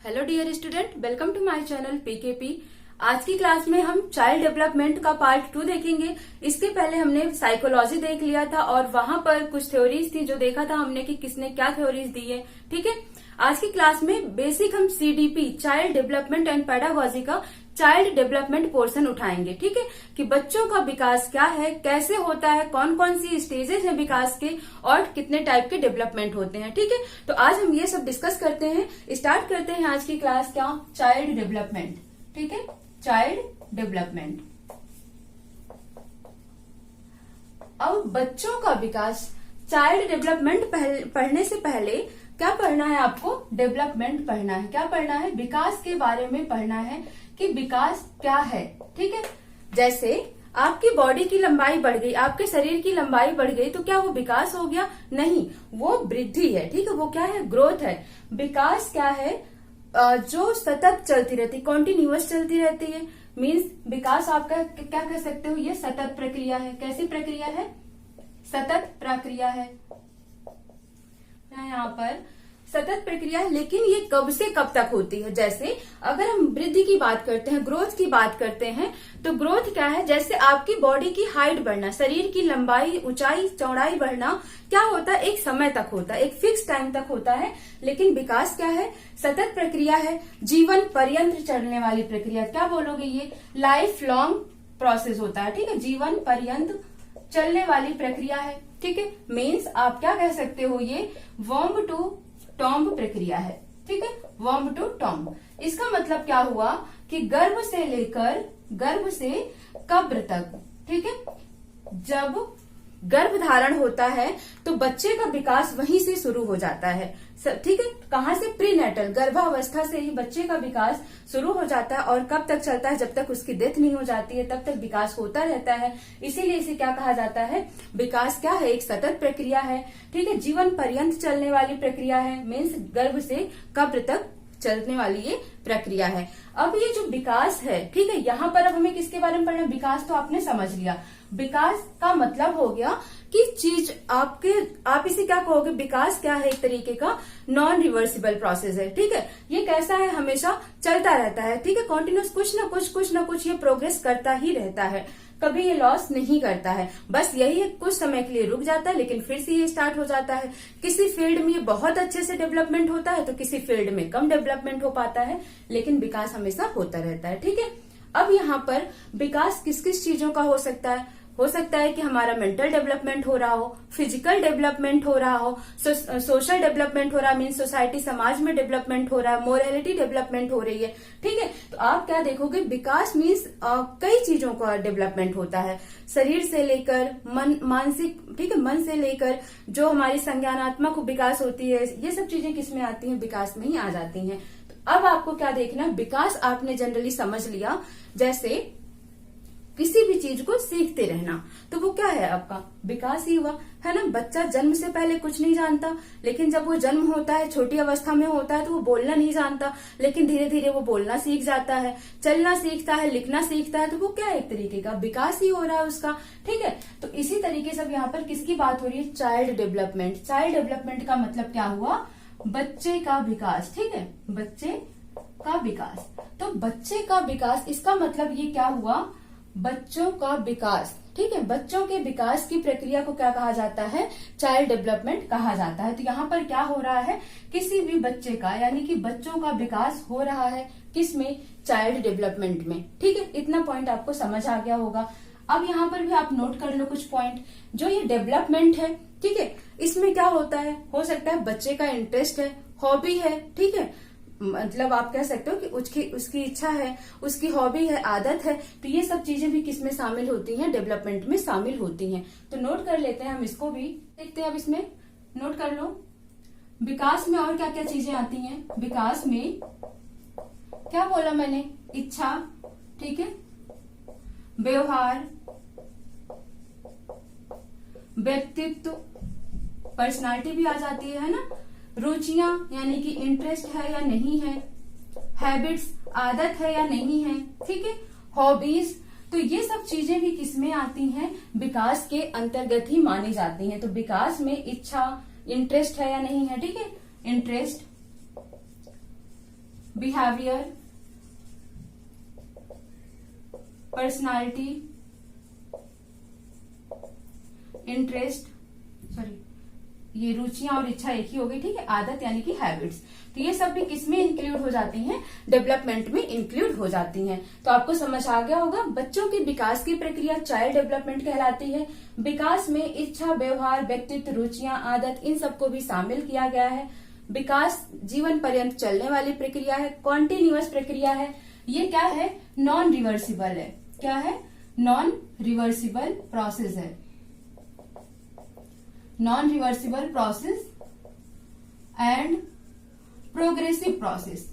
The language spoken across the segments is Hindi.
Hello dear student, welcome to my channel PKP. आज की क्लास में हम चाइल्ड डेवलपमेंट का पार्ट 2 देखेंगे। इसके पहले हमने साइकोलॉजी देख लिया था और वहां पर कुछ थ्योरीज थी जो देखा था हमने कि किसने क्या थ्योरीज दी है। ठीक है, आज की क्लास में बेसिक हम CDP child development and pedagogy का चाइल्ड डेवलपमेंट पोर्शन उठाएंगे। ठीक है, कि बच्चों का विकास क्या है, कैसे होता है, कौन कौन सी स्टेजेस हैं विकास के और कितने टाइप के डेवलपमेंट होते हैं। ठीक है, तो आज हम ये सब डिस्कस करते हैं। स्टार्ट करते हैं आज की क्लास क्या, चाइल्ड डेवलपमेंट। ठीक है, चाइल्ड डेवलपमेंट। अब बच्चों का विकास, चाइल्ड डेवलपमेंट पढ़ने से पहले क्या पढ़ना है आपको, डेवलपमेंट पढ़ना है। क्या पढ़ना है, विकास के बारे में पढ़ना है कि विकास क्या है। ठीक है, जैसे आपकी बॉडी की लंबाई बढ़ गई, आपके शरीर की लंबाई बढ़ गई, तो क्या वो विकास हो गया? नहीं, वो वृद्धि है। ठीक है, वो क्या है, ग्रोथ है। विकास क्या है, जो सतत चलती रहती, कॉन्टिन्यूअस चलती रहती है। मीन्स विकास आपका क्या कह सकते हो, ये सतत प्रक्रिया है। कैसी प्रक्रिया है? सतत प्रक्रिया है। यहाँ पर सतत प्रक्रिया है, लेकिन ये कब से कब तक होती है। जैसे अगर हम वृद्धि की बात करते हैं, ग्रोथ की बात करते हैं, तो ग्रोथ क्या है, जैसे आपकी बॉडी की हाइट बढ़ना, शरीर की लंबाई, ऊंचाई, चौड़ाई बढ़ना क्या होता है, एक समय तक होता है, एक फिक्स टाइम तक होता है। लेकिन विकास क्या है, सतत प्रक्रिया है, जीवन पर्यंत चलने वाली प्रक्रिया। क्या बोलोगे, ये लाइफ लॉन्ग प्रोसेस होता है। ठीक है, जीवन पर्यंत चलने वाली प्रक्रिया है। ठीक है, मीन्स आप क्या कह सकते हो, ये वर्म टू टॉम्ब प्रक्रिया है। ठीक है, वर्म टू टॉम्ब। इसका मतलब क्या हुआ कि गर्भ से लेकर गर्भ से कब्र तक। ठीक है, जब गर्भ धारण होता है तो बच्चे का विकास वहीं से शुरू हो जाता है। ठीक है, कहाँ से, प्रीनेटल, गर्भावस्था से ही बच्चे का विकास शुरू हो जाता है और कब तक चलता है, जब तक उसकी डेथ नहीं हो जाती है तब तक विकास होता रहता है। इसीलिए इसे क्या कहा जाता है, विकास क्या है, एक सतत प्रक्रिया है। ठीक है, जीवन पर्यंत चलने वाली प्रक्रिया है। मीन्स गर्भ से कब्र तक चलने वाली ये प्रक्रिया है। अब ये जो विकास है, ठीक है, यहाँ पर अब हमें किसके बारे में पढ़ना, विकास तो आपने समझ लिया। विकास का मतलब हो गया कि चीज आप इसे क्या कहोगे, विकास क्या है, एक तरीके का नॉन रिवर्सिबल प्रोसेस है। ठीक है, ये कैसा है, हमेशा चलता रहता है। ठीक है, कॉन्टिन्यूस कुछ ना कुछ ये प्रोग्रेस करता ही रहता है, कभी ये लॉस नहीं करता है। बस यही है, कुछ समय के लिए रुक जाता है लेकिन फिर से ये स्टार्ट हो जाता है। किसी फील्ड में ये बहुत अच्छे से डेवलपमेंट होता है तो किसी फील्ड में कम डेवलपमेंट हो पाता है, लेकिन विकास हमेशा होता रहता है। ठीक है, अब यहाँ पर विकास किस किस चीजों का हो सकता है कि हमारा मेंटल डेवलपमेंट हो रहा हो, फिजिकल डेवलपमेंट हो रहा हो, सोशल डेवलपमेंट हो रहा है, मीन सोसाइटी, समाज में डेवलपमेंट हो रहा है, मोरालिटी डेवलपमेंट हो रही है। ठीक है, तो आप क्या देखोगे, विकास मीन्स कई चीजों का डेवलपमेंट होता है, शरीर से लेकर मन, मानसिक, ठीक है, मन से लेकर जो हमारी संज्ञानात्मक विकास होती है, ये सब चीजें किसमें आती हैं, विकास में ही आ जाती हैं। तो अब आपको क्या देखना, विकास आपने जनरली समझ लिया, जैसे किसी भी चीज को सीखते रहना, तो वो क्या है, आपका विकास ही हुआ, है ना। बच्चा जन्म से पहले कुछ नहीं जानता, लेकिन जब वो जन्म होता है, छोटी अवस्था में होता है, तो वो बोलना नहीं जानता, लेकिन धीरे धीरे वो बोलना सीख जाता है, चलना सीखता है, लिखना सीखता है, तो वो क्या है, एक तरीके का विकास ही हो रहा है उसका। ठीक है, तो इसी तरीके से अब यहाँ पर किसकी बात हो रही है, चाइल्ड डेवलपमेंट। चाइल्ड डेवलपमेंट का मतलब क्या हुआ, बच्चे का विकास। ठीक है, बच्चे का विकास। तो बच्चे का विकास, इसका मतलब ये क्या हुआ, बच्चों का विकास। ठीक है, बच्चों के विकास की प्रक्रिया को क्या कहा जाता है, चाइल्ड डेवलपमेंट कहा जाता है। तो यहाँ पर क्या हो रहा है, किसी भी बच्चे का, यानी कि बच्चों का विकास हो रहा है, किसमें, चाइल्ड डेवलपमेंट में। ठीक है, इतना पॉइंट आपको समझ आ गया होगा। अब यहाँ पर भी आप नोट कर लो कुछ पॉइंट, जो ये डेवलपमेंट है, ठीक है, इसमें क्या होता है, हो सकता है बच्चे का इंटरेस्ट है, हॉबी है। ठीक है, मतलब आप कह सकते हो कि उसकी इच्छा है, उसकी हॉबी है, आदत है, तो ये सब चीजें भी किसमें शामिल होती हैं, डेवलपमेंट में शामिल होती हैं। तो नोट कर लेते हैं हम, इसको भी देखते हैं। अब इसमें नोट कर लो, विकास में और क्या क्या चीजें आती हैं। विकास में क्या बोला मैंने, इच्छा, ठीक है, व्यवहार, व्यक्तित्व, पर्सनालिटी भी आ जाती है ना, रुचियां यानी कि इंटरेस्ट है या नहीं है, हैबिट्स, आदत है या नहीं है, ठीक है, हॉबीज, तो ये सब चीजें भी किसमें आती हैं, विकास के अंतर्गत ही मानी जाती हैं। तो विकास में इच्छा, इंटरेस्ट है या नहीं है, ठीक है, इंटरेस्ट, बिहेवियर, पर्सनालिटी, इंटरेस्ट, ये रुचियां और इच्छा एक ही हो गई, ठीक है, आदत यानी कि हैबिट्स। तो ये सब भी किसमें इंक्लूड हो जाती हैं? डेवलपमेंट में इंक्लूड हो जाती हैं। तो आपको समझ आ गया होगा, बच्चों के विकास की प्रक्रिया चाइल्ड डेवलपमेंट कहलाती है। विकास में इच्छा, व्यवहार, व्यक्तित्व, रुचियां, आदत, इन सबको भी शामिल किया गया है। विकास जीवन पर्यंत चलने वाली प्रक्रिया है, कॉन्टिन्यूअस प्रक्रिया है। ये क्या है? नॉन रिवर्सिबल है। क्या है? नॉन रिवर्सिबल प्रोसेस है। Non reversible process and progressive process,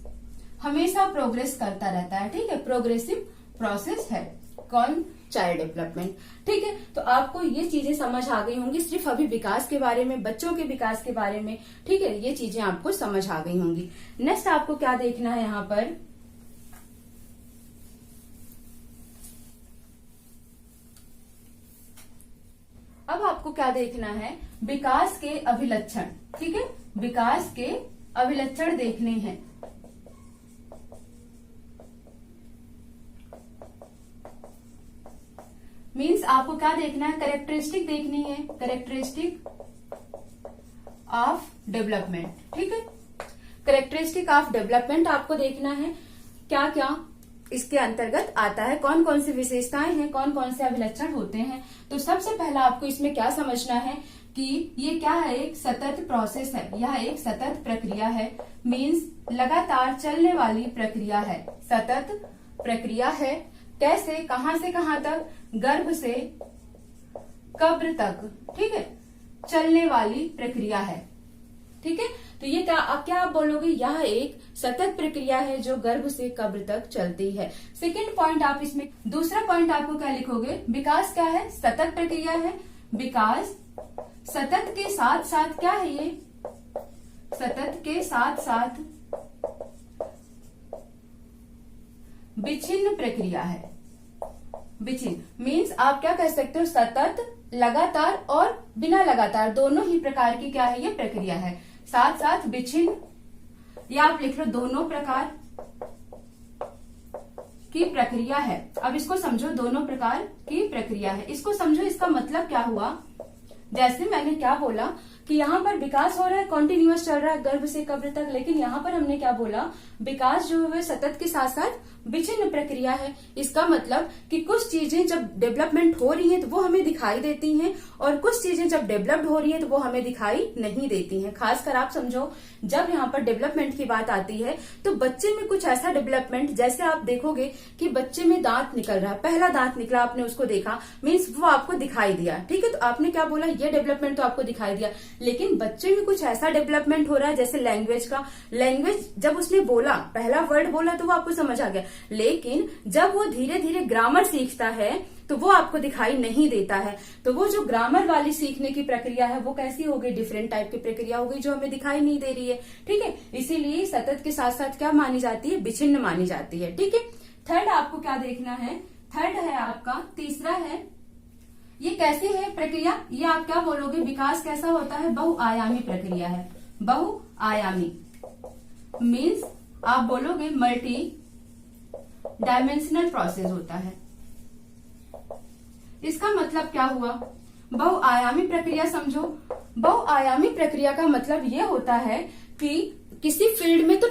हमेशा प्रोग्रेस करता रहता है, ठीक है, प्रोग्रेसिव प्रोसेस है कौन? Child development. ठीक है, तो आपको ये चीजें समझ आ गई होंगी, सिर्फ अभी विकास के बारे में, बच्चों के विकास के बारे में, ठीक है, ये चीजें आपको समझ आ गई होंगी। नेक्स्ट आपको क्या देखना है यहाँ पर? अब आपको क्या देखना है? विकास के अभिलक्षण, ठीक है, विकास के अभिलक्षण देखने हैं। मीन्स आपको क्या देखना है? कैरेक्टरिस्टिक देखनी है, कैरेक्टरिस्टिक ऑफ डेवलपमेंट, ठीक है, कैरेक्टरिस्टिक ऑफ डेवलपमेंट आपको देखना है। क्या क्या इसके अंतर्गत आता है, कौन कौन सी विशेषताएं हैं, कौन कौन से अभिलक्षण होते हैं। तो सबसे पहला आपको इसमें क्या समझना है कि ये क्या है? एक सतत प्रोसेस है, यह एक सतत प्रक्रिया है। मीन्स लगातार चलने वाली प्रक्रिया है, सतत प्रक्रिया है। कैसे? कहां से कहां तक? गर्भ से कब्र तक, ठीक है, चलने वाली प्रक्रिया है, ठीक है। तो ये क्या आप बोलोगे? यह एक सतत प्रक्रिया है जो गर्भ से कब्र तक चलती है। सेकेंड पॉइंट आप इसमें, दूसरा पॉइंट आपको क्या लिखोगे? विकास क्या है? सतत प्रक्रिया है। विकास सतत के साथ साथ क्या है? ये सतत के साथ साथ विच्छिन्न प्रक्रिया है। विच्छिन्न मीन्स आप क्या कह सकते हो? सतत, लगातार और बिना लगातार, दोनों ही प्रकार की क्या है? ये प्रक्रिया है। साथ साथ विच्छिन्न, या आप लिख लो दोनों प्रकार की प्रक्रिया है। अब इसको समझो, दोनों प्रकार की प्रक्रिया है, इसको समझो। इसका मतलब क्या हुआ? जैसे मैंने क्या बोला कि यहाँ पर विकास हो रहा है, कॉन्टिन्यूअस चल रहा है गर्भ से कब्र तक, लेकिन यहाँ पर हमने क्या बोला? विकास जो है सतत के साथ साथ विच्छिन्न प्रक्रिया है। इसका मतलब कि कुछ चीजें जब डेवलपमेंट हो रही हैं तो वो हमें दिखाई देती हैं, और कुछ चीजें जब डेवलप्ड हो रही हैं तो वो हमें दिखाई नहीं देती हैं। खासकर आप समझो, जब यहाँ पर डेवलपमेंट की बात आती है तो बच्चे में कुछ ऐसा डेवलपमेंट, जैसे आप देखोगे कि बच्चे में दांत निकल रहा है, पहला दांत निकला, आपने उसको देखा, मीन्स वो आपको दिखाई दिया, ठीक है। तो आपने क्या बोला? ये डेवलपमेंट तो आपको दिखाई दिया, लेकिन बच्चे में कुछ ऐसा डेवलपमेंट हो रहा है, जैसे लैंग्वेज का। लैंग्वेज जब उसने बोला, पहला वर्ड बोला तो वो आपको समझ आ गया, लेकिन जब वो धीरे धीरे ग्रामर सीखता है तो वो आपको दिखाई नहीं देता है। तो वो जो ग्रामर वाली सीखने की प्रक्रिया है वो कैसी हो गई? डिफरेंट टाइप की प्रक्रिया हो गई जो हमें दिखाई नहीं दे रही है, ठीक है। इसीलिए सतत के साथ साथ क्या मानी जाती है? विच्छिन्न मानी जाती है, ठीक है। थर्ड आपको क्या देखना है? थर्ड है आपका, तीसरा है, ये कैसी है प्रक्रिया? ये आप क्या बोलोगे? विकास कैसा होता है? बहुआयामी प्रक्रिया है। बहुआयामी मीन्स आप बोलोगे मल्टी डायमेंशनल प्रोसेस होता है। इसका मतलब क्या हुआ? बहुआयामी प्रक्रिया समझो। बहुआयामी प्रक्रिया का मतलब ये होता है कि किसी फील्ड में तो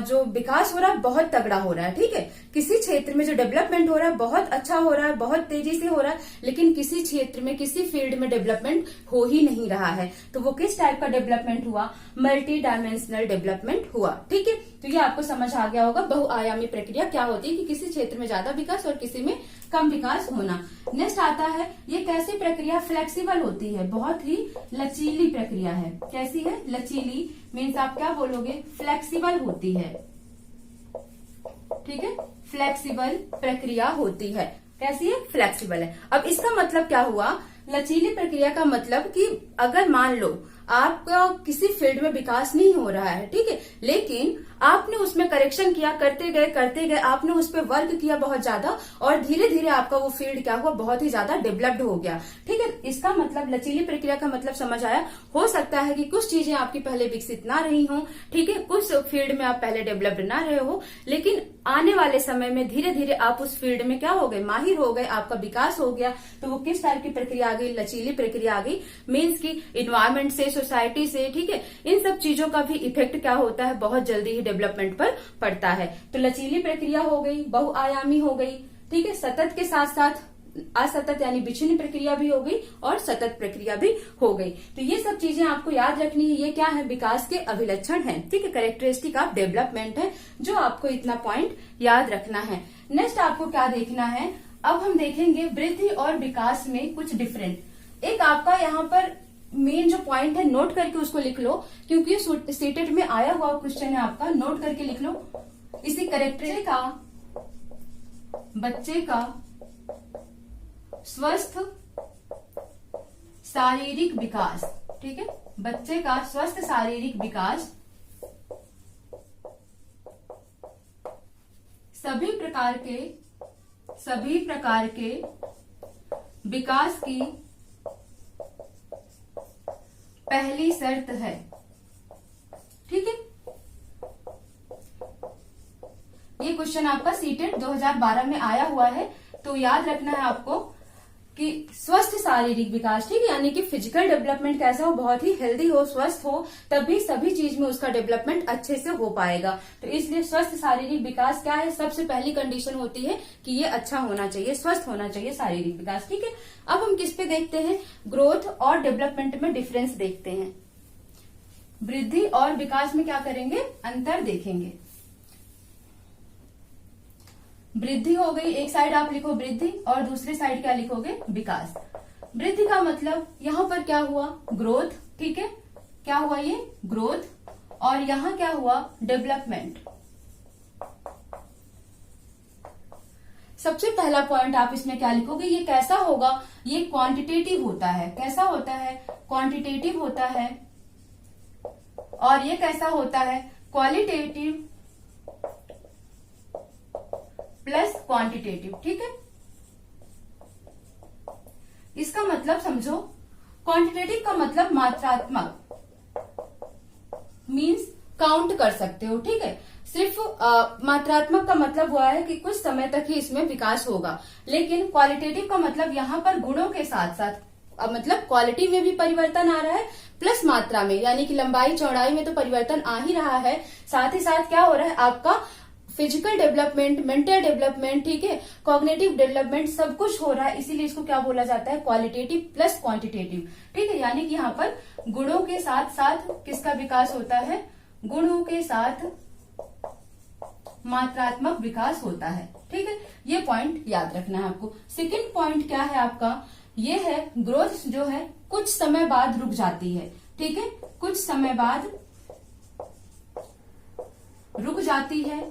जो विकास हो रहा है बहुत तगड़ा हो रहा है, ठीक है, किसी क्षेत्र में जो डेवलपमेंट हो रहा है बहुत अच्छा हो रहा है, बहुत तेजी से हो रहा है, लेकिन किसी क्षेत्र में, किसी फील्ड में डेवलपमेंट हो ही नहीं रहा है। तो वो किस टाइप का डेवलपमेंट हुआ? मल्टी डायमेंशनल डेवलपमेंट हुआ, ठीक है। तो ये आपको समझ आ गया होगा बहुआयामी प्रक्रिया क्या होती है, कि किसी क्षेत्र में ज्यादा विकास और किसी में कम विकास होना। नेक्स्ट आता है, ये कैसी प्रक्रिया? फ्लेक्सिबल होती है, बहुत ही लचीली प्रक्रिया है। कैसी है? लचीली मीन्स आप क्या बोलोगे? फ्लेक्सिबल होती है, ठीक है, फ्लेक्सिबल प्रक्रिया होती है। कैसी है? फ्लेक्सिबल है। अब इसका मतलब क्या हुआ? लचीली प्रक्रिया का मतलब कि अगर मान लो आपका किसी फील्ड में विकास नहीं हो रहा है, ठीक है, लेकिन आपने उसमें करेक्शन किया, करते गए आपने उस पर वर्क किया बहुत ज्यादा, और धीरे धीरे आपका वो फील्ड क्या हुआ, बहुत ही ज्यादा डेवलप्ड हो गया, ठीक है। इसका मतलब लचीली प्रक्रिया का मतलब समझ आया। हो सकता है कि कुछ चीजें आपकी पहले विकसित ना रही हो, ठीक है, कुछ फील्ड में आप पहले डेवलप्ड ना रहे हो, लेकिन आने वाले समय में धीरे धीरे आप उस फील्ड में क्या हो गए, माहिर हो गए, आपका विकास हो गया। तो वो किस टाइप की प्रक्रिया आ गई, लचीली प्रक्रिया आ गई। मीन्स की इन्वायरमेंट से, सोसाइटी से, ठीक है, इन सब चीजों का भी इफेक्ट क्या होता है, बहुत जल्दी ही डेवलपमेंट पर पड़ता है। तो लचीली प्रक्रिया हो गई, बहुआयामी हो गई, ठीक है। सतत के साथ साथ असतत यानी विच्छिन्न प्रक्रिया भी हो गई और सतत प्रक्रिया भी हो गई। तो ये सब चीजें आपको याद रखनी है। ये क्या है, विकास के अभिलक्षण है, ठीक है, कैरेक्टरिस्टिक ऑफ डेवलपमेंट है, जो आपको इतना पॉइंट याद रखना है। नेक्स्ट आपको क्या देखना है, अब हम देखेंगे वृद्धि और विकास में कुछ डिफरेंट। एक आपका यहाँ पर मेन जो पॉइंट है, नोट करके उसको लिख लो, क्योंकि ये स्टेटेड में आया हुआ क्वेश्चन है आपका, नोट करके लिख लो। इसी कैरेक्टरिस्टिक का बच्चे का स्वस्थ शारीरिक विकास, ठीक है, बच्चे का स्वस्थ शारीरिक विकास सभी प्रकार के विकास की पहली शर्त है, ठीक है। ये क्वेश्चन आपका सीटेट 2012 में आया हुआ है, तो याद रखना है आपको कि स्वस्थ शारीरिक विकास, ठीक है, यानी कि फिजिकल डेवलपमेंट कैसा हो, बहुत ही हेल्दी हो, स्वस्थ हो, तभी सभी चीज में उसका डेवलपमेंट अच्छे से हो पाएगा। तो इसलिए स्वस्थ शारीरिक विकास क्या है, सबसे पहली कंडीशन होती है कि ये अच्छा होना चाहिए, स्वस्थ होना चाहिए शारीरिक विकास, ठीक है। अब हम किस पे देखते हैं, ग्रोथ और डेवलपमेंट में डिफरेंस देखते हैं। वृद्धि और विकास में क्या करेंगे, अंतर देखेंगे। वृद्धि हो गई, एक साइड आप लिखो वृद्धि और दूसरी साइड क्या लिखोगे, विकास। वृद्धि का मतलब यहां पर क्या हुआ, ग्रोथ, ठीक है, क्या हुआ ये ग्रोथ, और यहां क्या हुआ, डेवलपमेंट। सबसे पहला पॉइंट आप इसमें क्या लिखोगे, ये कैसा होगा, ये क्वांटिटेटिव होता है। कैसा होता है, क्वांटिटेटिव होता है। और ये कैसा होता है, क्वालिटेटिव प्लस क्वांटिटेटिव, ठीक है। इसका मतलब समझो, क्वांटिटेटिव का मतलब मात्रात्मक, मींस काउंट कर सकते हो, ठीक है। सिर्फ मात्रात्मक का मतलब हुआ है कि कुछ समय तक ही इसमें विकास होगा, लेकिन क्वालिटेटिव का मतलब यहाँ पर गुणों के साथ साथ मतलब क्वालिटी में भी परिवर्तन आ रहा है, प्लस मात्रा में, यानी कि लंबाई चौड़ाई में तो परिवर्तन आ ही रहा है, साथ ही साथ क्या हो रहा है, आपका फिजिकल डेवलपमेंट, मेंटल डेवलपमेंट, ठीक है, कॉग्निटिव डेवलपमेंट, सब कुछ हो रहा है। इसीलिए इसको क्या बोला जाता है, क्वालिटेटिव प्लस क्वांटिटेटिव, ठीक है। यानी कि यहाँ पर गुणों के साथ साथ किसका विकास होता है, गुणों के साथ मात्रात्मक विकास होता है, ठीक है। ये पॉइंट याद रखना है आपको। सेकंड पॉइंट क्या है आपका, ये है ग्रोथ जो है कुछ समय बाद रुक जाती है, ठीक है, कुछ समय बाद रुक जाती है।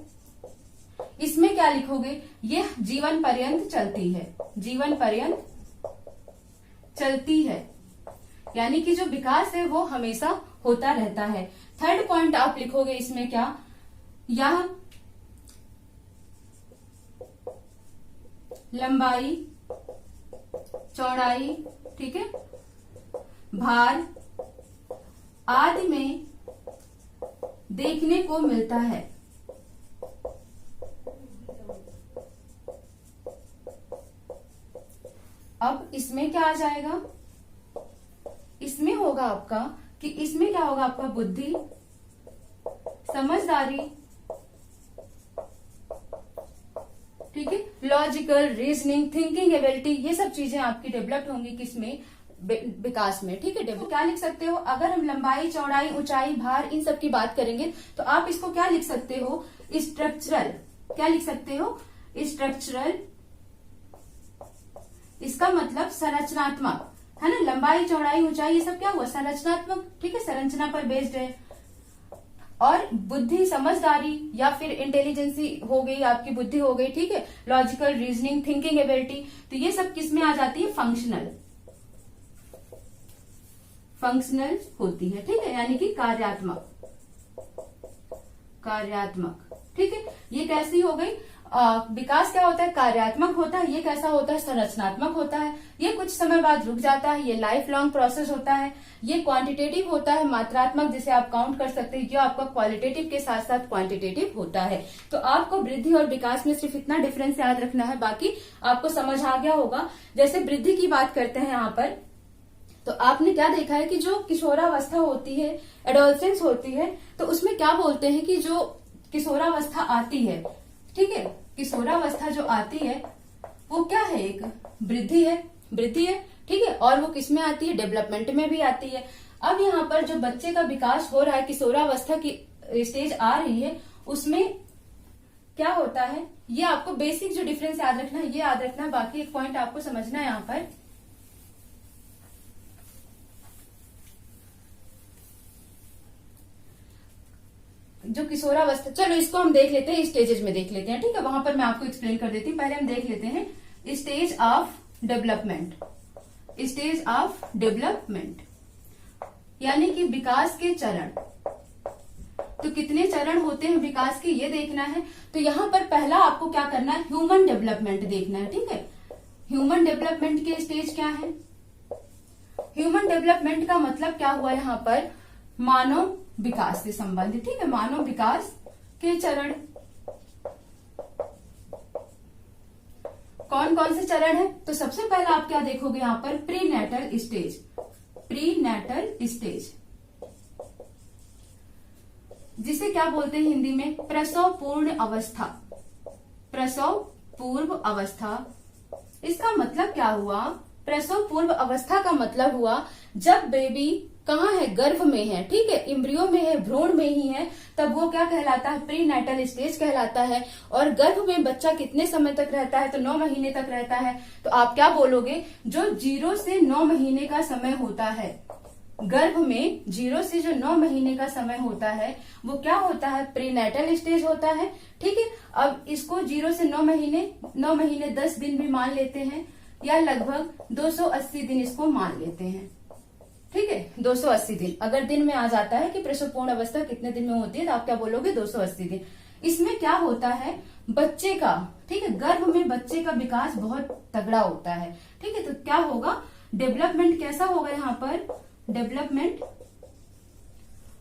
इसमें क्या लिखोगे, ये जीवन पर्यंत चलती है, जीवन पर्यंत चलती है, यानी कि जो विकास है वो हमेशा होता रहता है। थर्ड पॉइंट आप लिखोगे इसमें क्या, यह लंबाई चौड़ाई, ठीक है, भार आदि में देखने को मिलता है। अब इसमें क्या आ जाएगा, इसमें होगा आपका कि इसमें क्या होगा, आपका बुद्धि, समझदारी, ठीक है, लॉजिकल रीजनिंग, थिंकिंग एबिलिटी, ये सब चीजें आपकी डेवलप्ड होंगी किसमें, विकास में, ठीक है। क्या लिख सकते हो, अगर हम लंबाई चौड़ाई ऊंचाई भार इन सब की बात करेंगे तो आप इसको क्या लिख सकते हो, स्ट्रक्चरल, क्या लिख सकते हो, स्ट्रक्चरल। इसका मतलब संरचनात्मक, है ना, लंबाई चौड़ाई ऊंचाई ये सब क्या हुआ, संरचनात्मक, ठीक है, संरचना पर बेस्ड है। और बुद्धि, समझदारी या फिर इंटेलिजेंसी हो गई, आपकी बुद्धि हो गई, ठीक है, लॉजिकल रीजनिंग, थिंकिंग एबिलिटी, तो ये सब किस में आ जाती है, फंक्शनल। फंक्शनल होती है, ठीक है, यानी कि कार्यात्मक, ठीक है। ये कैसी हो गई? विकास क्या होता है? कार्यात्मक होता है। ये कैसा होता है? संरचनात्मक होता है। ये कुछ समय बाद रुक जाता है। ये लाइफ लॉन्ग प्रोसेस होता है। ये क्वांटिटेटिव होता है, मात्रात्मक, जिसे आप काउंट कर सकते हैं। जो आपका क्वालिटेटिव के साथ साथ क्वांटिटेटिव होता है। तो आपको वृद्धि और विकास में सिर्फ इतना डिफरेंस याद रखना है, बाकी आपको समझ आ गया होगा। जैसे वृद्धि की बात करते हैं यहाँ पर, तो आपने क्या देखा है कि जो किशोरावस्था होती है, एडोलसेंस होती है, तो उसमें क्या बोलते हैं कि जो किशोरावस्था आती है, ठीक है, किशोरावस्था जो आती है वो क्या है? एक वृद्धि है, ठीक है। और वो किस में आती है? डेवलपमेंट में भी आती है। अब यहाँ पर जो बच्चे का विकास हो रहा है, किशोरावस्था की स्टेज आ रही है, उसमें क्या होता है? ये आपको बेसिक जो डिफरेंस याद रखना है, ये याद रखना है। बाकी एक पॉइंट आपको समझना है यहाँ पर, जो किशोरावस्था, चलो इसको हम देख लेते हैं, स्टेजेस में देख लेते हैं, ठीक है। वहां पर मैं आपको एक्सप्लेन कर देती हूँ। पहले हम देख लेते हैं stage of development. Stage of development यानी कि विकास के चरण। तो कितने चरण होते हैं विकास के, ये देखना है। तो यहाँ पर पहला आपको क्या करना है? ह्यूमन डेवलपमेंट देखना है, ठीक है। ह्यूमन डेवलपमेंट के स्टेज क्या है? ह्यूमन डेवलपमेंट का मतलब क्या हुआ यहाँ पर? मानव विकास से संबंधित, ठीक है, मानव विकास के चरण। कौन कौन से चरण है? तो सबसे पहला आप क्या देखोगे यहाँ पर? Prenatal stage. प्रीनेटल स्टेज जिसे क्या बोलते हैं हिंदी में? प्रसव पूर्ण अवस्था। प्रसव पूर्व अवस्था। इसका मतलब क्या हुआ? प्रसव पूर्व अवस्था का मतलब हुआ जब बेबी कहाँ है? गर्भ में है, ठीक है, इम्ब्रियो में है, भ्रूण में ही है, तब वो क्या कहलाता है? प्री नेटल स्टेज कहलाता है। और गर्भ में बच्चा कितने समय तक रहता है? तो 9 महीने तक रहता है। तो आप क्या बोलोगे? जो 0 से 9 महीने का समय होता है, गर्भ में 0 से जो 9 महीने का समय होता है, वो क्या होता है? प्री नेटल स्टेज होता है, ठीक है। अब इसको 0 से 9 महीने 10 दिन भी मान लेते हैं, या लगभग 280 दिन इसको मान लेते हैं, ठीक है। 280 दिन अगर दिन में आ जाता है कि प्रसव पूर्ण अवस्था कितने दिन में होती है, तो आप क्या बोलोगे? 280 दिन। इसमें क्या होता है? बच्चे का, ठीक है, गर्भ में बच्चे का विकास बहुत तगड़ा होता है, ठीक है। तो क्या होगा? डेवलपमेंट कैसा होगा यहाँ पर? डेवलपमेंट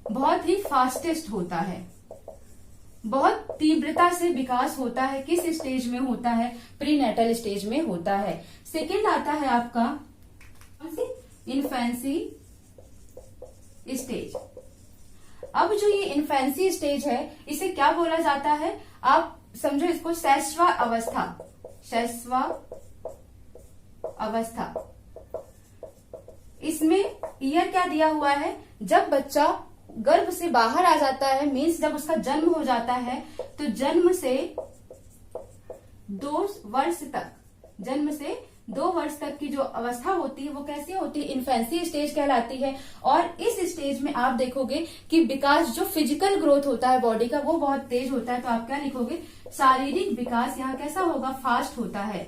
बहुत ही फास्टेस्ट होता है, बहुत तीव्रता से विकास होता है। किस स्टेज में होता है? प्रीनेटल स्टेज में होता है। सेकेंड आता है आपका इन्फेंसी स्टेज। अब जो ये इन्फेंसी स्टेज है, इसे क्या बोला जाता है? आप समझो इसको शैशवा अवस्था। शैशवा अवस्था। इसमें ईयर क्या दिया हुआ है? जब बच्चा गर्भ से बाहर आ जाता है, मीन्स जब उसका जन्म हो जाता है, तो जन्म से 2 वर्ष तक, जन्म से 2 वर्ष तक की जो अवस्था होती है वो कैसी होती है? इन्फेंसी स्टेज कहलाती है। और इस स्टेज में आप देखोगे कि विकास, जो फिजिकल ग्रोथ होता है बॉडी का, वो बहुत तेज होता है। तो आप क्या लिखोगे? शारीरिक विकास यहाँ कैसा होगा? फास्ट होता है।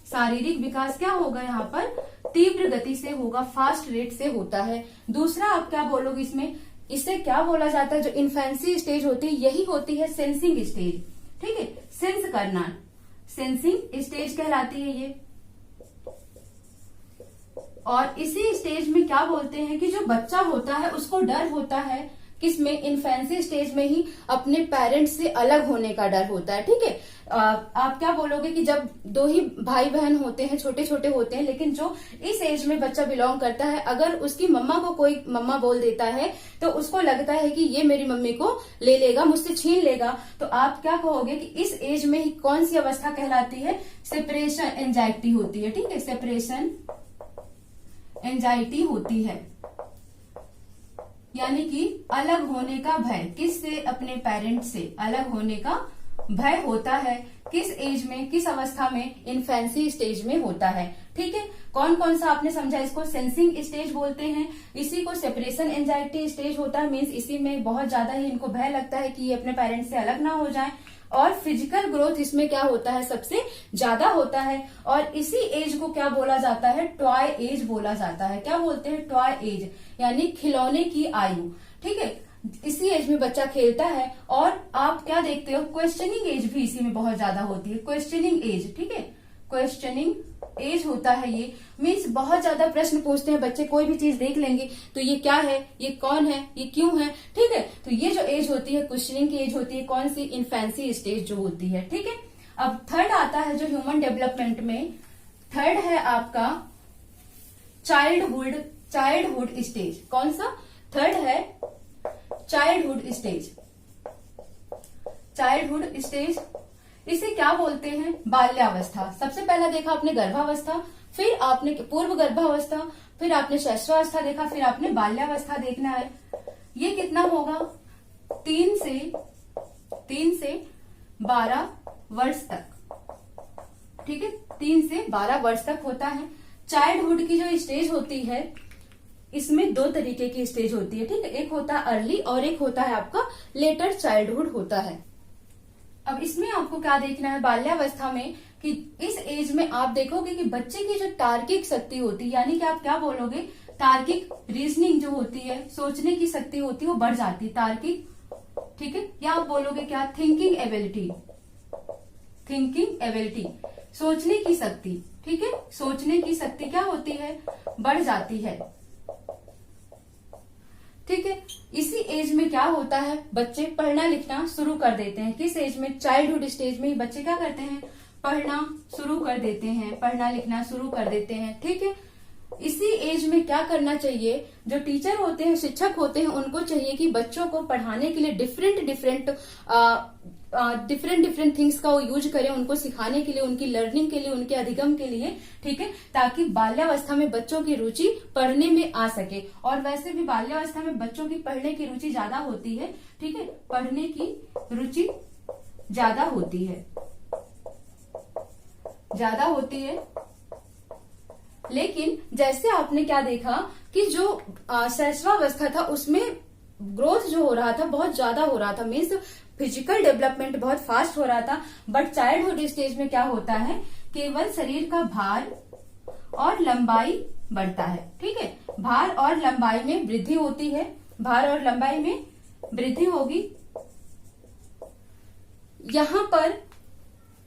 शारीरिक विकास क्या होगा यहाँ पर? तीव्र गति से होगा, फास्ट रेट से होता है। दूसरा आप क्या बोलोगे इसमें? इसे क्या बोला जाता है? जो इन्फेंसी स्टेज होती है, यही होती है सेंसिंग स्टेज, ठीक है, सेंस करना, सेंसिंग स्टेज कहलाती है ये। और इसी स्टेज में क्या बोलते हैं कि जो बच्चा होता है उसको डर होता है, किसमें? इन्फेंसी स्टेज में ही अपने पेरेंट्स से अलग होने का डर होता है, ठीक है। आप क्या बोलोगे कि जब 2 ही भाई बहन होते हैं, छोटे छोटे होते हैं, लेकिन जो इस एज में बच्चा बिलोंग करता है, अगर उसकी मम्मा को कोई मम्मा बोल देता है तो उसको लगता है कि ये मेरी मम्मी को ले लेगा, मुझसे छीन लेगा। तो आप क्या कहोगे कि इस एज में ही कौन सी अवस्था कहलाती है? सेपरेशन एंजाइटी होती है, ठीक है, सेपरेशन एंजाइटी होती है, यानी कि अलग होने का भय। किससे? अपने पेरेंट्स से अलग होने का भय होता है। किस एज में, किस अवस्था में? इन्फेंसी स्टेज में होता है, ठीक है। कौन कौन सा आपने समझा? इसको सेंसिंग स्टेज बोलते हैं, इसी को सेपरेशन एंजाइटी स्टेज होता है, मीन्स इसी में बहुत ज्यादा ही इनको भय लगता है कि ये अपने पेरेंट्स से अलग ना हो जाए। और फिजिकल ग्रोथ इसमें क्या होता है, सबसे ज्यादा होता है। और इसी एज को क्या बोला जाता है, टॉय एज बोला जाता है। क्या बोलते हैं, टॉय एज, यानी खिलौने की आयु। ठीक है, इसी एज में बच्चा खेलता है। और आप क्या देखते हो, क्वेश्चनिंग एज भी इसी में बहुत ज्यादा होती है, क्वेश्चनिंग एज। ठीक है, क्वेश्चनिंग एज होता है ये, मीन्स बहुत ज्यादा प्रश्न पूछते हैं बच्चे, कोई भी चीज देख लेंगे तो ये क्या है, ये कौन है, ये क्यों है। ठीक है, तो ये जो एज होती है क्वेश्चनिंग की एज होती है, कौन सी, इन्फेंसी स्टेज जो होती है। ठीक है, अब थर्ड आता है जो ह्यूमन डेवलपमेंट में, थर्ड है आपका चाइल्डहुड स्टेज। कौन सा, थर्ड है चाइल्डहुड स्टेज। इसे क्या बोलते हैं, बाल्यावस्था। सबसे पहला देखा आपने गर्भावस्था, फिर आपने पूर्व गर्भावस्था, फिर आपने शैशवावस्था देखा, फिर आपने बाल्यावस्था देखना है। ये कितना होगा, 3 से 12 वर्ष तक। ठीक है, 3 से 12 वर्ष तक होता है। चाइल्डहुड की जो स्टेज होती है, इसमें 2 तरीके की स्टेज होती है। ठीक है, एक होता है अर्ली और एक होता है आपका लेटर चाइल्डहुड होता है। अब इसमें आपको क्या देखना है, बाल्यावस्था में, कि इस एज में आप देखोगे कि बच्चे की जो तार्किक शक्ति होती है, यानी कि आप क्या बोलोगे, तार्किक रीजनिंग जो होती है, सोचने की शक्ति होती है, वो बढ़ जाती है, तार्किक। ठीक है, या आप बोलोगे क्या, थिंकिंग एबिलिटी, सोचने की शक्ति। ठीक है, सोचने की शक्ति क्या होती है, बढ़ जाती है। ठीक है, इसी एज में क्या होता है, बच्चे पढ़ना लिखना शुरू कर देते हैं। किस एज में, चाइल्डहुड स्टेज में ही बच्चे क्या करते हैं, पढ़ना शुरू कर देते हैं, पढ़ना लिखना शुरू कर देते हैं। ठीक है, इसी एज में क्या करना चाहिए, जो टीचर होते हैं, शिक्षक होते हैं, उनको चाहिए कि बच्चों को पढ़ाने के लिए डिफरेंट डिफरेंट थिंग्स का वो यूज करें, उनको सिखाने के लिए, उनकी लर्निंग के लिए, उनके अधिगम के लिए। ठीक है, ताकि बाल्यावस्था में बच्चों की रुचि पढ़ने में आ सके। और वैसे भी बाल्यावस्था में बच्चों की पढ़ने की रुचि ज्यादा होती है। ठीक है, पढ़ने की रुचि ज्यादा होती है। लेकिन जैसे आपने क्या देखा कि जो शैशवावस्था था, उसमें ग्रोथ जो हो रहा था बहुत ज्यादा हो रहा था, मीन्स फिजिकल डेवलपमेंट बहुत फास्ट हो रहा था। बट चाइल्डहुड स्टेज में क्या होता है, केवल शरीर का भार और लंबाई बढ़ता है। ठीक है, भार और लंबाई में वृद्धि होती है, भार और लंबाई में वृद्धि होगी। यहां पर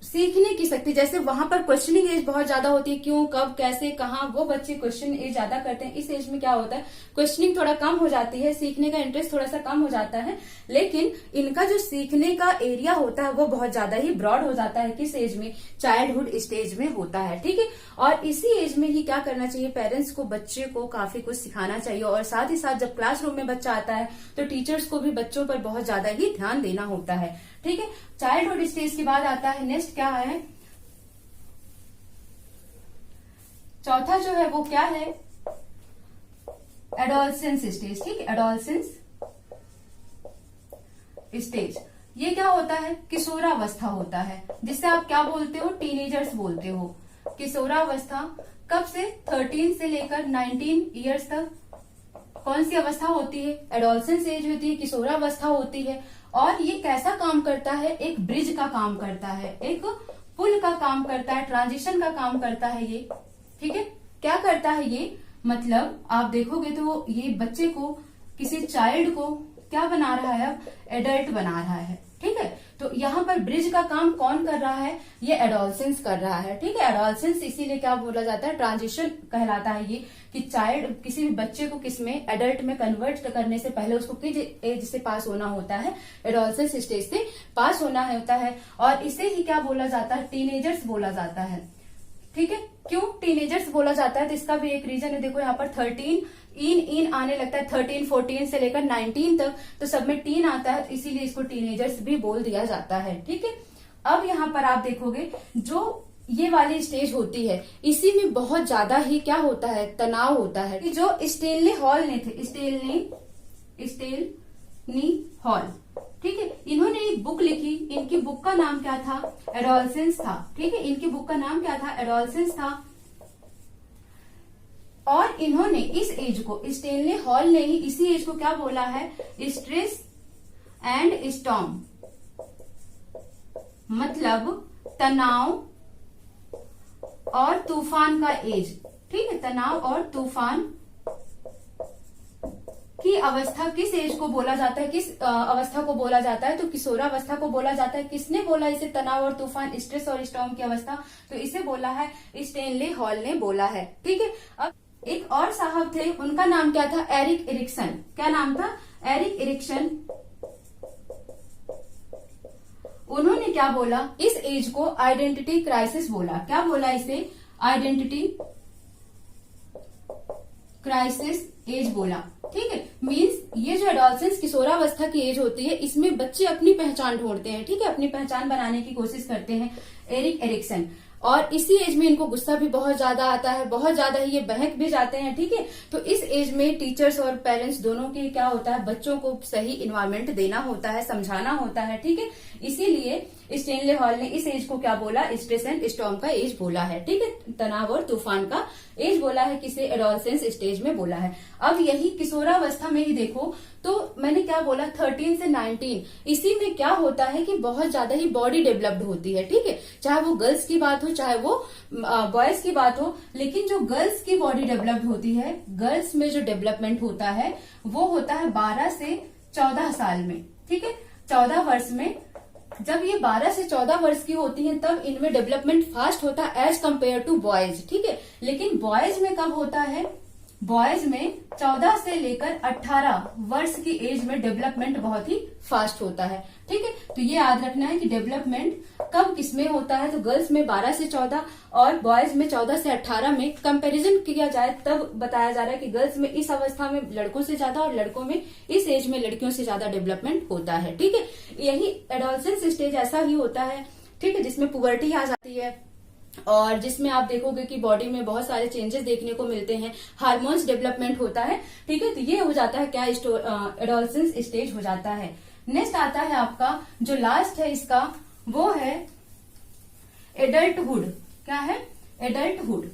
सीखने की शक्ति, जैसे वहां पर क्वेश्चनिंग एज बहुत ज्यादा होती है, क्यों, कब, कैसे, कहाँ, वो बच्चे क्वेश्चन एज ज्यादा करते हैं। इस एज में क्या होता है, क्वेश्चनिंग थोड़ा कम हो जाती है, सीखने का इंटरेस्ट थोड़ा सा कम हो जाता है। लेकिन इनका जो सीखने का एरिया होता है वो बहुत ज्यादा ही ब्रॉड हो जाता है। किस एज में, चाइल्डहुड स्टेज में होता है। ठीक है, और इसी एज में ही क्या करना चाहिए, पेरेंट्स को बच्चे को काफी कुछ सिखाना चाहिए। और साथ ही साथ जब क्लासरूम में बच्चा आता है तो टीचर्स को भी बच्चों पर बहुत ज्यादा ही ध्यान देना होता है। ठीक है, चाइल्डहुड स्टेज के बाद आता है नेक्स्ट क्या है, चौथा जो है वो क्या है, एडोलसेंस स्टेज। ठीक है, एडोलसेंस स्टेज, ये क्या होता है, किशोरावस्था होता है, जिससे आप क्या बोलते हो, टीनेजर्स बोलते हो। किशोरावस्था कब से, 13 से लेकर 19 ईयर्स तक कौन सी अवस्था होती है, एडोलसेंस एज होती है, किशोरावस्था होती है। और ये कैसा काम करता है, एक ब्रिज का काम करता है, एक पुल का काम करता है, ट्रांजिशन का काम करता है ये। ठीक है, क्या करता है ये, मतलब आप देखोगे तो ये बच्चे को, किसी चाइल्ड को क्या बना रहा है, अब एडल्ट बना रहा है। ठीक है, तो यहाँ पर ब्रिज का काम कौन कर रहा है, ये एडोलसेंस कर रहा है। ठीक है, एडोलसेंस इसीलिए क्या बोला जाता है, ट्रांजिशन कहलाता है ये, कि चाइल्ड किसी भी बच्चे को किसमें, एडल्ट में कन्वर्ट करने से पहले उसको किस एज से पास होना होता है, एडोलसेंस स्टेज से पास होना होता है। और इसे ही क्या बोला जाता है, टीनेजर्स बोला जाता है। ठीक है, क्यों टीनेजर्स बोला जाता है, तो इसका भी एक रीजन है। देखो यहाँ पर 13 इन आने लगता है, 13, 14 से लेकर 19 तक, तो सब में टीन आता है, इसीलिए इसको टीनेजर्स भी बोल दिया जाता है। ठीक है, अब यहाँ पर आप देखोगे जो ये वाली स्टेज होती है, इसी में बहुत ज्यादा ही क्या होता है, तनाव होता है। कि जो स्टेनली हॉल ने थे, स्टेनली हॉल, ठीक है, इन्होंने एक बुक लिखी, इनकी बुक का नाम क्या था, एडोलसेंस था। ठीक है, इनकी बुक का नाम क्या था, एडोलसेंस था। और इन्होंने इस एज को, स्टेनली हॉल ने ही इसी एज को क्या बोला है, स्ट्रेस एंड स्टॉर्म मतलब तनाव और तूफान का एज। ठीक है, तनाव और तूफान की अवस्था किस एज को बोला जाता है, किस अवस्था को बोला जाता है? तो किशोरावस्था को बोला जाता है। किसने बोला इसे तनाव और तूफान, स्ट्रेस और स्टॉर्म की अवस्था? तो इसे बोला है स्टेनले हॉल ने बोला है। ठीक है, अब एक और साहब थे, उनका नाम क्या था? Erik Erikson. क्या नाम था? Erik Erikson. उन्होंने क्या बोला? इस एज को आइडेंटिटी क्राइसिस बोला। क्या बोला इसे? आइडेंटिटी क्राइसिस एज बोला। ठीक है, मींस ये जो एडोलसेंस किशोरावस्था की एज होती है, इसमें बच्चे अपनी पहचान ढूंढते हैं। ठीक है, अपनी पहचान बनाने की कोशिश करते हैं, एरिक एरिक्सन। और इसी एज में इनको गुस्सा भी बहुत ज्यादा आता है, बहुत ज्यादा ही ये बहक भी जाते हैं। ठीक है, तो इस एज में टीचर्स और पेरेंट्स दोनों के क्या होता है? बच्चों को सही इन्वायरमेंट देना होता है, समझाना होता है। ठीक है, इसीलिए स्टेनले हॉल ने इस एज को क्या बोला? स्ट्रेस एंड स्टॉर्म का एज बोला है। ठीक है, तनाव और तूफान का एज बोला है, किसे? एडोलसेंस स्टेज में बोला है। अब यही किशोरावस्था में ही देखो तो मैंने क्या बोला? 13 से 19, इसी में क्या होता है कि बहुत ज्यादा ही बॉडी डेवलप्ड होती है। ठीक है, चाहे वो गर्ल्स की बात हो चाहे वो बॉयज की बात हो, लेकिन जो गर्ल्स की बॉडी डेवलप्ड होती है, गर्ल्स में जो डेवलपमेंट होता है वो होता है 12 से 14 साल में। ठीक है, 14 वर्ष में। जब ये 12 से 14 वर्ष की होती हैं तब इनमें डेवलपमेंट फास्ट होता है एज कंपेयर टू बॉयज। ठीक है, लेकिन बॉयज में कब होता है? बॉयज में 14 से लेकर 18 वर्ष की एज में डेवलपमेंट बहुत ही फास्ट होता है। ठीक है, तो ये याद रखना है कि डेवलपमेंट कब किसमें होता है? तो गर्ल्स में 12 से 14 और बॉयज में 14 से 18 में कंपैरिजन किया जाए तब बताया जा रहा है कि गर्ल्स में इस अवस्था में लड़कों से ज्यादा और लड़कों में इस एज में लड़कियों से ज्यादा डेवलपमेंट होता है। ठीक है, यही एडोलसेंस स्टेज ऐसा ही होता है। ठीक है, जिसमें पुबर्टी आ जाती है और जिसमें आप देखोगे कि बॉडी में बहुत सारे चेंजेस देखने को मिलते हैं, हार्मोन्स डेवलपमेंट होता है। ठीक है, तो ये हो जाता है क्या? एडोलसेंस स्टेज हो जाता है। नेक्स्ट आता है आपका जो लास्ट है इसका, वो है एडल्टहुड। क्या है? एडल्टहुड।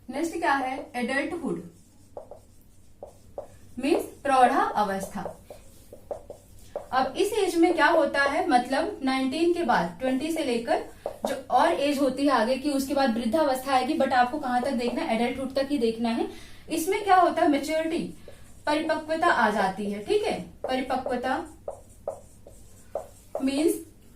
नेक्स्ट क्या है? एडल्टहुड मीन्स प्रौढ़ा अवस्था। अब इस एज में क्या होता है? मतलब 19 के बाद 20 से लेकर जो और एज होती है आगे की, उसके बाद वृद्धावस्था आएगी। बट आपको कहां तक देखना है? एडल्टहुड तक ही देखना है। इसमें क्या होता है? मैच्योरिटी, परिपक्वता आ जाती है। ठीक है, परिपक्वता मीन्स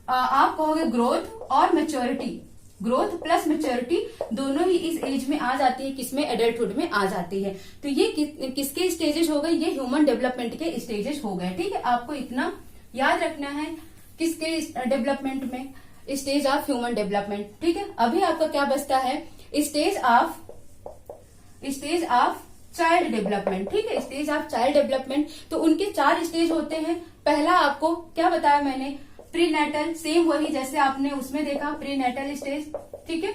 आप कहोगे ग्रोथ और मैच्योरिटी, ग्रोथ प्लस मैच्योरिटी दोनों ही इस एज में आ जाती है। किसमें? एडल्टहुड में आ जाती है। तो ये किसके स्टेजेस हो गए? ये ह्यूमन डेवलपमेंट के स्टेजेस हो गए। ठीक है, आपको इतना याद रखना है। किसके डेवलपमेंट में? Stage of human development. ठीक है, अभी आपका क्या बचता है? Stage of child development. ठीक है, स्टेज ऑफ चाइल्ड डेवलपमेंट। तो उनके 4 स्टेज होते हैं। पहला आपको क्या बताया मैंने? प्रीनेटल, सेम वही जैसे आपने उसमें देखा, प्रीनेटल स्टेज। ठीक है,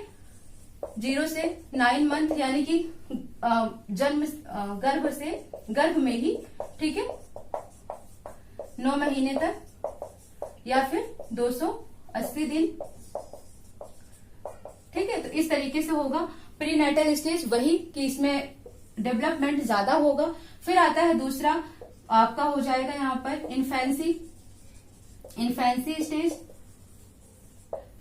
0 से 9 मंथ यानी कि जन्म गर्भ में ही। ठीक है, 9 महीने तक या फिर 280 दिन। ठीक है, तो इस तरीके से होगा प्रीनेटल स्टेज, वही कि इसमें डेवलपमेंट ज्यादा होगा। फिर आता है दूसरा आपका हो जाएगा यहाँ पर इन्फेंसी स्टेज।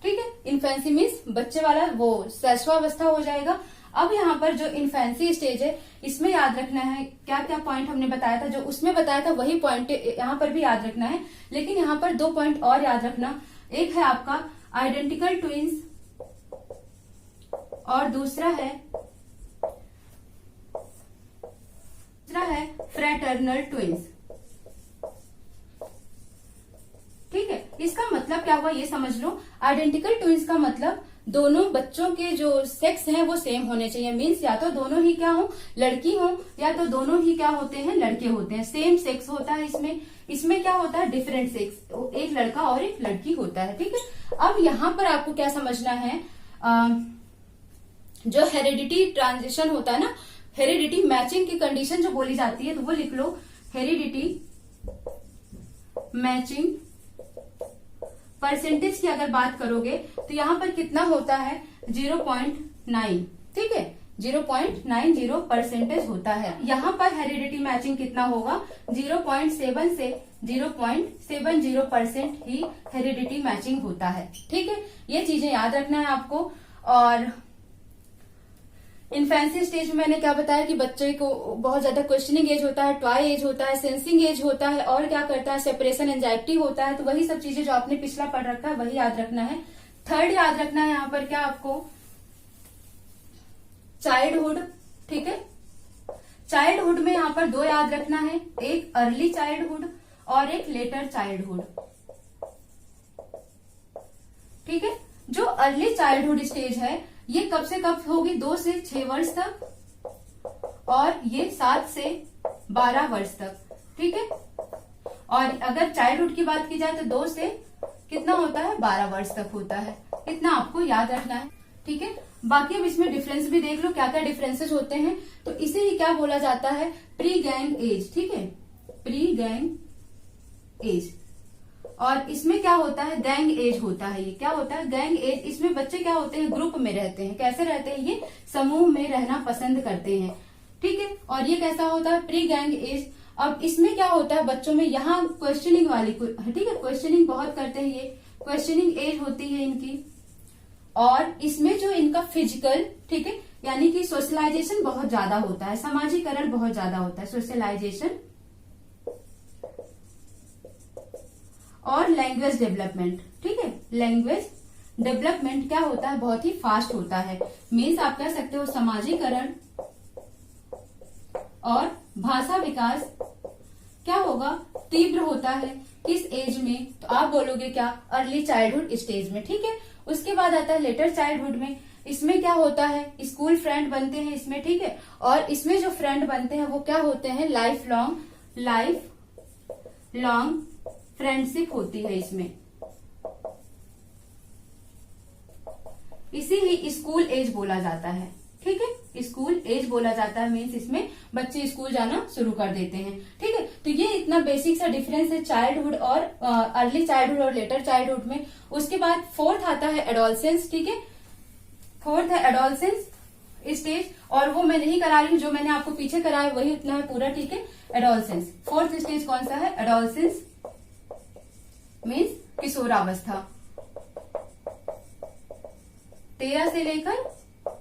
ठीक है, इन्फेंसी मीन्स बच्चे वाला, वो शैशवावस्था हो जाएगा। अब यहाँ पर जो इन्फेंसी स्टेज है, इसमें याद रखना है क्या क्या पॉइंट हमने बताया था, जो उसमें बताया था वही पॉइंट यहाँ पर भी याद रखना है। लेकिन यहाँ पर 2 पॉइंट और याद रखना। एक है आपका आइडेंटिकल ट्विंस और दूसरा है फ्रैटर्नल ट्विंस। ठीक है, इसका मतलब क्या हुआ ये समझ लो। आइडेंटिकल ट्विंस का मतलब दोनों बच्चों के जो सेक्स हैं वो सेम होने चाहिए। मीन्स या तो दोनों ही क्या हो? लड़की हो, या तो दोनों ही क्या होते हैं? लड़के होते हैं। सेम सेक्स होता है इसमें क्या होता है? डिफरेंट सेक्स, एक लड़का और एक लड़की होता है। ठीक है, अब यहाँ पर आपको क्या समझना है? जो हेरिडिटी ट्रांजिशन होता है ना, हेरिडिटी मैचिंग की कंडीशन जो बोली जाती है, तो वो लिख लो। हेरिडिटी मैचिंग परसेंटेज की अगर बात करोगे तो यहाँ पर कितना होता है? 0.9। ठीक है, 0.90% होता है। यहाँ पर हेरिडिटी मैचिंग कितना होगा, 0.7 से 0.70% ही हेरिडिटी मैचिंग होता है। ठीक है, ये चीजें याद रखना है आपको। और इन्फेंसी स्टेज में मैंने क्या बताया कि बच्चे को बहुत ज्यादा क्वेश्चनिंग एज होता है, टॉय एज होता है, सेंसिंग एज होता है, और क्या करता है, सेपरेशन एंजाइटी होता है। तो वही सब चीजें जो आपने पिछला पढ़ रखा है वही याद रखना है। थर्ड याद रखना है यहाँ पर क्या आपको, चाइल्डहुड। ठीक है, चाइल्डहुड में यहाँ पर दो याद रखना है, एक अर्ली चाइल्डहुड और एक लेटर चाइल्डहुड। ठीक है, जो अर्ली चाइल्डहुड स्टेज है ये कब से कब होगी, 2 से 6 वर्ष तक, और ये 7 से 12 वर्ष तक। ठीक है, और अगर चाइल्डहुड की बात की जाए तो 2 से कितना होता है, 12 वर्ष तक होता है। इतना आपको याद रखना है। ठीक है, बाकी अब इसमें डिफरेंस भी देख लो, क्या क्या डिफरेंसेस होते हैं। तो इसे ही क्या बोला जाता है, प्री गैंग एज। ठीक है, प्री गैंग एज। और इसमें क्या होता है, गैंग एज होता है। ये क्या होता है, गैंग एज। इसमें बच्चे क्या होते हैं, ग्रुप में रहते हैं। कैसे रहते हैं, ये समूह में रहना पसंद करते हैं। ठीक है, और ये कैसा होता है, प्री गैंग एज। अब इसमें क्या होता है बच्चों में, यहाँ क्वेश्चनिंग वाली, ठीक है, क्वेश्चनिंग बहुत करते हैं, ये क्वेश्चनिंग एज होती है इनकी। और इसमें जो इनका फिजिकल, ठीक है, यानी कि सोशलाइजेशन बहुत ज्यादा होता है, समाजीकरण बहुत ज्यादा होता है, सोशलाइजेशन। और लैंग्वेज डेवलपमेंट। ठीक है, लैंग्वेज डेवलपमेंट क्या होता है, बहुत ही फास्ट होता है। मीन्स आप कह सकते हो समाजीकरण और भाषा विकास क्या होगा, तीव्र होता है। किस एज में, तो आप बोलोगे क्या, अर्ली चाइल्डहुड स्टेज में। ठीक है, उसके बाद आता है लेटर चाइल्डहुड में। इसमें क्या होता है, स्कूल फ्रेंड बनते हैं इसमें। ठीक है, और इसमें जो फ्रेंड बनते हैं वो क्या होते हैं, लाइफ लॉन्ग फ्रेंडशिप होती है इसमें। इसीलिए स्कूल एज बोला जाता है। ठीक है, स्कूल एज बोला जाता है, मीन्स इसमें बच्चे स्कूल जाना शुरू कर देते हैं। ठीक है, तो ये इतना बेसिक सा डिफरेंस है चाइल्डहुड और अर्ली चाइल्डहुड और लेटर चाइल्डहुड में। उसके बाद फोर्थ आता है एडोलसेंस। ठीक है, फोर्थ है एडोलसेंस स्टेज, और वो मैं नहीं करा रही हूँ, जो मैंने आपको पीछे कराया वही उतना है पूरा। ठीक है, एडोलसेंस फोर्थ स्टेज कौन सा है, एडोलसेंस मीन्स किशोरावस्था, 13 से लेकर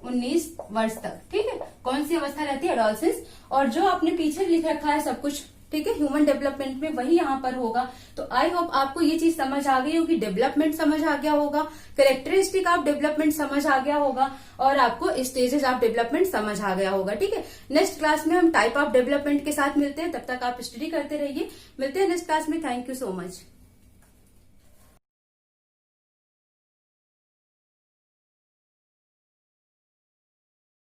19 वर्ष तक। ठीक है, कौन सी अवस्था रहती है, एडोलसेंस। और जो आपने पीछे लिख रखा है सब कुछ, ठीक है, ह्यूमन डेवलपमेंट में, वही यहाँ पर होगा। तो आई होप आपको ये चीज समझ आ गई होगी, डेवलपमेंट समझ आ गया होगा, कैरेक्टरिस्टिक ऑफ डेवलपमेंट समझ आ गया होगा, और आपको स्टेजेस ऑफ डेवलपमेंट समझ आ गया होगा। ठीक है, नेक्स्ट क्लास में हम टाइप ऑफ डेवलपमेंट के साथ मिलते हैं, तब तक आप स्टडी करते रहिए। मिलते हैं नेक्स्ट क्लास में। Thank you so much.